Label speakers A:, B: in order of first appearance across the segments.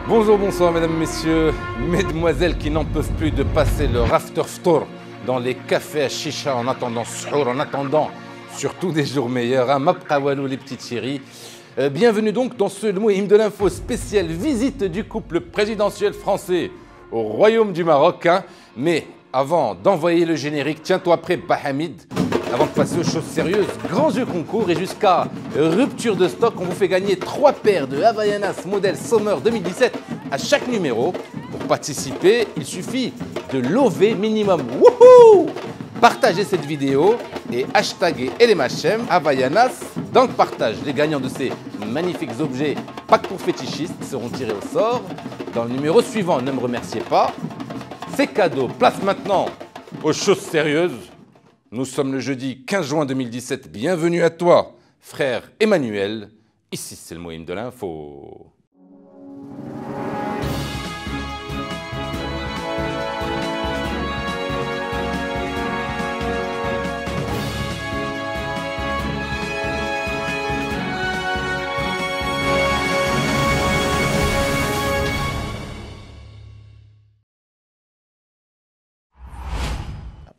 A: Bonjour, bonsoir mesdames, messieurs, mesdemoiselles qui n'en peuvent plus de passer leur after ftour dans les cafés à chicha en attendant suhour, en attendant surtout des jours meilleurs, hein, mabqa walou les petites chéries. Bienvenue donc dans ce Mouhim de l'info spécial visite du couple présidentiel français au Royaume du Maroc. Hein. Mais avant d'envoyer le générique, tiens-toi prêt Bahamid. Avant de passer aux choses sérieuses, grand jeu concours et jusqu'à rupture de stock, on vous fait gagner 3 paires de Havaianas modèle Summer 2017 à chaque numéro. Pour participer, il suffit de lover minimum. Wouhou! Partagez cette vidéo et hashtagez LMHM Havaianas dans le partage. Les gagnants de ces magnifiques objets pas que pour fétichistes seront tirés au sort dans le numéro suivant. Ne me remerciez pas. C'est cadeau. Place maintenant aux choses sérieuses. Nous sommes le jeudi 15 juin 2017. Bienvenue à toi, frère Emmanuel. Ici, c'est le Mouhim de l'info.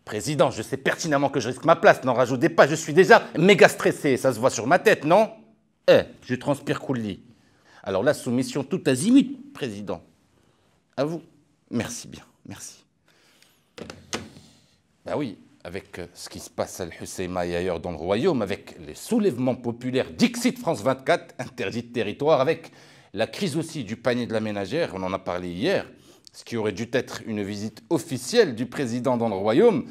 A: Président, je sais pertinemment que je risque ma place, n'en rajoutez pas, je suis déjà méga stressé, ça se voit sur ma tête, non? Je transpire coulis. Alors là, soumission tout azimut, Président. À vous. Merci bien, merci. Ben oui, avec ce qui se passe à Al-Husseima et ailleurs dans le Royaume, avec les soulèvements populaires Dixit France 24, interdit de territoire, avec la crise aussi du panier de la ménagère, on en a parlé hier, ce qui aurait dû être une visite officielle du président dans le Royaume,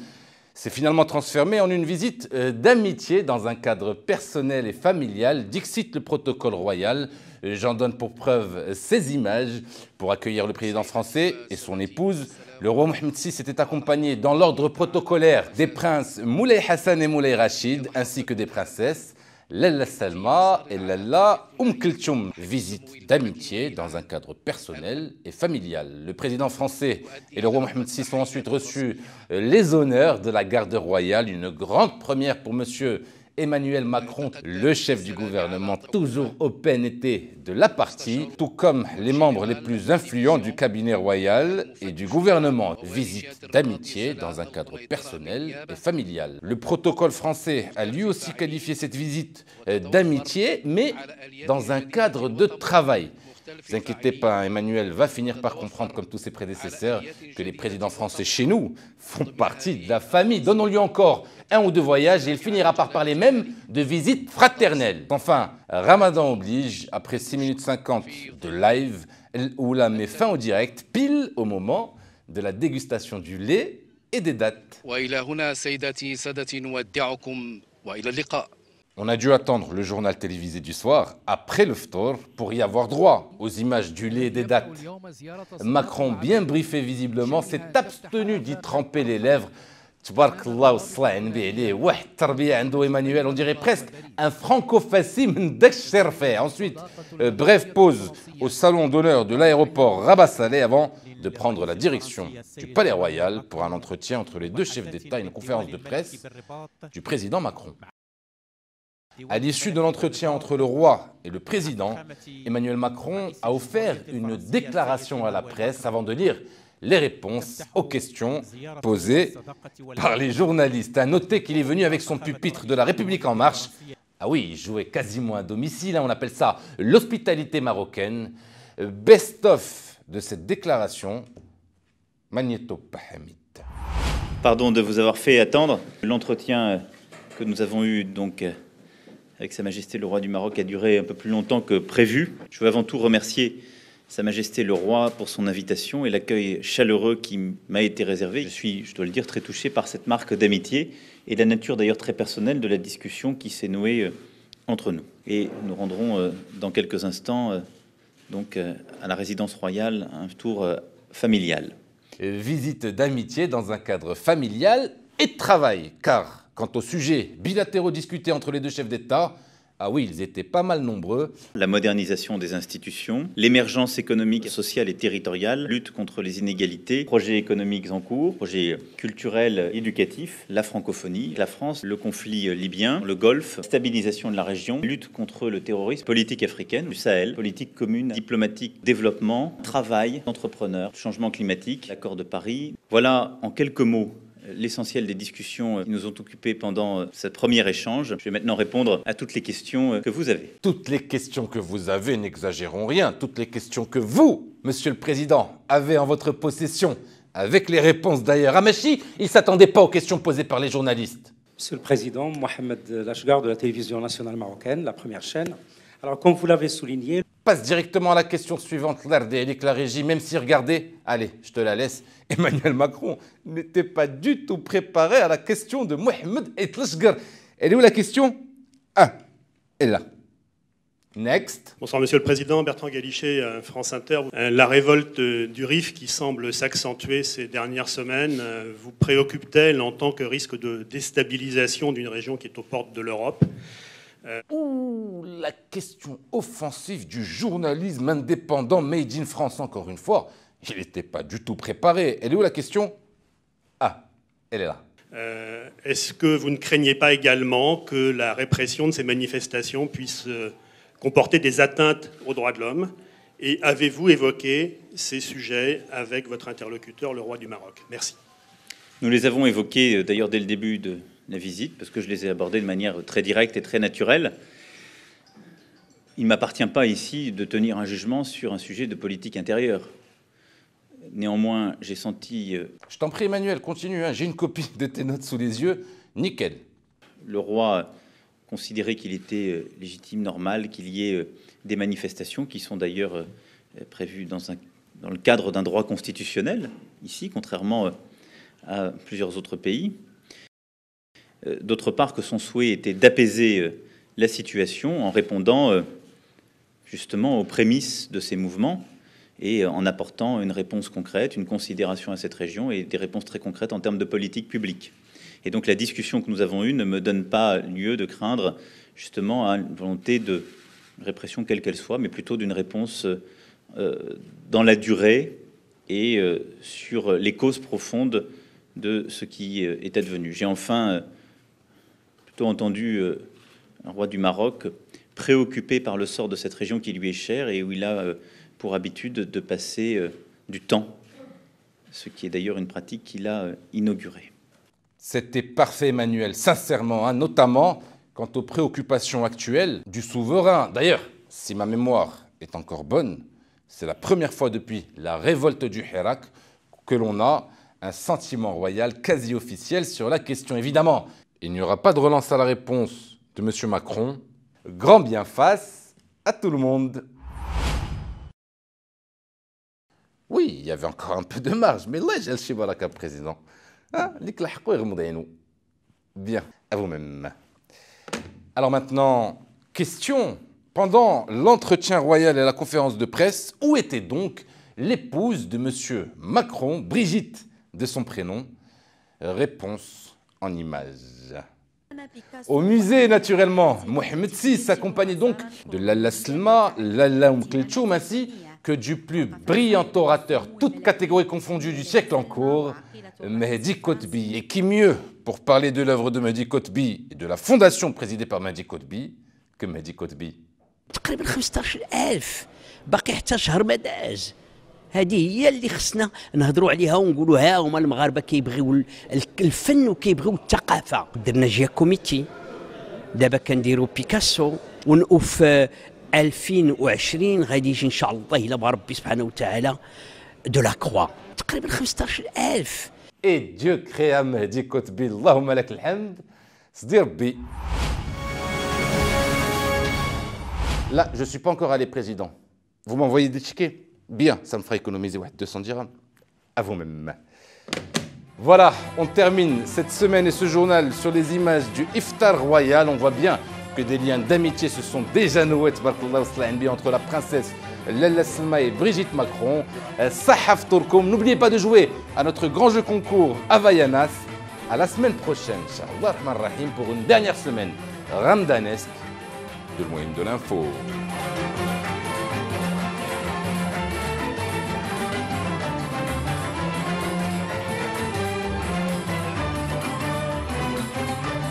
A: s'est finalement transformé en une visite d'amitié dans un cadre personnel et familial. Dixit le protocole royal. J'en donne pour preuve ces images pour accueillir le président français et son épouse. Le roi Mohammed VI était accompagné dans l'ordre protocolaire des princes Moulay Hassan et Moulay Rachid, ainsi que des princesses Lalla Salma et Lalla Kulthum. Visite d'amitié dans un cadre personnel et familial. Le président français et le roi Mohammed VI ont ensuite reçu les honneurs de la garde royale, une grande première pour monsieur Emmanuel Macron, le chef du gouvernement, toujours open été de la partie, tout comme les membres les plus influents du cabinet royal et du gouvernement. Visite d'amitié dans un cadre personnel et familial. Le protocole français a lui aussi qualifié cette visite d'amitié, mais dans un cadre de travail. Ne vous inquiétez pas, Emmanuel va finir par comprendre, comme tous ses prédécesseurs, que les présidents français chez nous font partie de la famille. Donnons-lui encore 1 ou 2 voyages et il finira par parler même de visite fraternelle. Enfin, Ramadan oblige, après 6 minutes 50 de live, Oula met fin au direct, pile au moment de la dégustation du lait et des dates. On a dû attendre le journal télévisé du soir, après le ftour, pour y avoir droit aux images du lait et des dates. Macron, bien briefé visiblement, s'est abstenu d'y tremper les lèvres. Emmanuel, on dirait presque un franco-fassim d'Exerfé. Ensuite, brève pause au salon d'honneur de l'aéroport Rabat Saleh avant de prendre la direction du Palais Royal pour un entretien entre les deux chefs d'État et une conférence de presse du président Macron. À l'issue de l'entretien entre le roi et le président, Emmanuel Macron a offert une déclaration à la presse avant de lire les réponses aux questions posées par les journalistes. À noter qu'il est venu avec son pupitre de La République En Marche. Ah oui, il jouait quasiment à domicile, on appelle ça l'hospitalité marocaine. Best-of de cette déclaration, Magnéto Bahamid.
B: Pardon de vous avoir fait attendre. L'entretien que nous avons eu donc avec Sa Majesté le Roi du Maroc a duré un peu plus longtemps que prévu. Je veux avant tout remercier Sa Majesté le Roi pour son invitation et l'accueil chaleureux qui m'a été réservé. Je suis, je dois le dire, très touché par cette marque d'amitié et la nature d'ailleurs très personnelle de la discussion qui s'est nouée entre nous. Et nous rendrons dans quelques instants donc à la résidence royale un tour familial.
A: Visite d'amitié dans un cadre familial et de travail, car quant aux sujets bilatéraux discutés entre les deux chefs d'État, Ah oui, ils étaient pas mal nombreux.
B: La modernisation des institutions, l'émergence économique, sociale et territoriale, lutte contre les inégalités, projets économiques en cours, projets culturels, éducatifs, la francophonie, la France, le conflit libyen, le Golfe, stabilisation de la région, lutte contre le terrorisme, politique africaine, du Sahel, politique commune, diplomatique, développement, travail, entrepreneurs, changement climatique, l'accord de Paris. Voilà en quelques mots l'essentiel des discussions qui nous ont occupés pendant ce premier échange. Je vais maintenant répondre à toutes les questions que vous avez.
A: Toutes les questions que vous avez, n'exagérons rien, toutes les questions que vous, Monsieur le Président, avez en votre possession, avec les réponses d'ailleurs. Amachi, il ne s'attendait pas aux questions posées par les journalistes.
C: Monsieur le Président, Mohamed Lachgar de la télévision nationale marocaine, la première chaîne. Alors, comme vous l'avez souligné...
A: Passe directement à la question suivante, l'Ardélique, la régie, même si, regardez, allez, je te la laisse, Emmanuel Macron n'était pas du tout préparé à la question de Mohamed Lachgar. Elle est où la question? Ah, elle est là. Next.
D: Bonsoir Monsieur le Président, Bertrand Galichet, France Inter. La révolte du Rif qui semble s'accentuer ces dernières semaines vous préoccupe-t-elle en tant que risque de déstabilisation d'une région qui est aux portes de l'Europe?
A: Ouh, la question offensive du journalisme indépendant made in France, encore une fois. Il n'était pas du tout préparé. Elle est où la question? Ah, elle est là.
D: Est-ce que vous ne craignez pas également que la répression de ces manifestations puisse comporter des atteintes aux droits de l'homme? Et avez-vous évoqué ces sujets avec votre interlocuteur, le roi du Maroc? Merci.
B: Nous les avons évoqués d'ailleurs dès le début de la visite, parce que je les ai abordés de manière très directe et très naturelle. Il ne m'appartient pas ici de tenir un jugement sur un sujet de politique intérieure. Néanmoins, j'ai senti...
A: Je t'en prie, Emmanuel, continue. Hein. J'ai une copie de tes notes sous les yeux. Nickel.
B: Le roi considérait qu'il était légitime, normal, qu'il y ait des manifestations qui sont d'ailleurs prévues dans le cadre d'un droit constitutionnel, ici, contrairement à plusieurs autres pays. D'autre part, que son souhait était d'apaiser la situation en répondant justement aux prémices de ces mouvements et en apportant une réponse concrète, une considération à cette région et des réponses très concrètes en termes de politique publique. Et donc la discussion que nous avons eue ne me donne pas lieu de craindre justement à une volonté de répression quelle qu'elle soit, mais plutôt d'une réponse dans la durée et sur les causes profondes de ce qui est advenu. J'ai enfin plutôt entendu un roi du Maroc préoccupé par le sort de cette région qui lui est chère et où il a pour habitude de passer du temps, ce qui est d'ailleurs une pratique qu'il a inaugurée.
A: C'était parfait, Emmanuel, sincèrement, hein, notamment quant aux préoccupations actuelles du souverain. D'ailleurs, si ma mémoire est encore bonne, c'est la première fois depuis la révolte du Hirak que l'on a un sentiment royal quasi officiel sur la question. Évidemment, il n'y aura pas de relance à la réponse de M. Macron. Grand bien face à tout le monde. Oui, il y avait encore un peu de marge, mais là, j'ai le chibaraka, président. Bien, à vous-même. Alors maintenant, question. Pendant l'entretien royal et la conférence de presse, où était donc l'épouse de M. Macron, Brigitte de son prénom? Réponse en images. Au musée, naturellement, Mohamed VI s'accompagnait donc de Lalla Slma, Lalla Kelchoum, ainsi que du plus brillant orateur, toutes catégories confondues du siècle en cours, Mehdi Kotbi. Et qui mieux pour parler de l'œuvre de Mehdi Kotbi et de la fondation présidée par Mehdi Kotbi que Mehdi Kotbi?
E: تقريبا 15,000 باقي حتى شهر ما داز. هذه هي اللي خصنا نهضروا عليها ونقولوا ها هما المغاربه كيبغيو الفن وكيبغيو الثقافه. درنا جياكوميتي دابا كنديروا بيكاسو ونقف 2020 غادي يجي ان شاء الله الا بربي سبحانه وتعالى دو لا كروا تقريبا 15,000.
A: Et Dieu créa Mehdi Kotbi, Allahumma lak alhamd, Sdi Rabbi. Là, je ne suis pas encore allé président. Vous m'envoyez des tickets? Bien, ça me fera économiser 200 dirhams. À vous-même. Voilà, on termine cette semaine et ce journal sur les images du Iftar royal. On voit bien que des liens d'amitié se sont déjà noués entre la princesse Lalla Slma et Brigitte Macron. Sahaf Tourkoum. N'oubliez pas de jouer à notre grand jeu concours Havaianas. À la semaine prochaine, Inch'Allah Rahman Rahim, pour une dernière semaine ramdanesque. de Moyen de l'Info.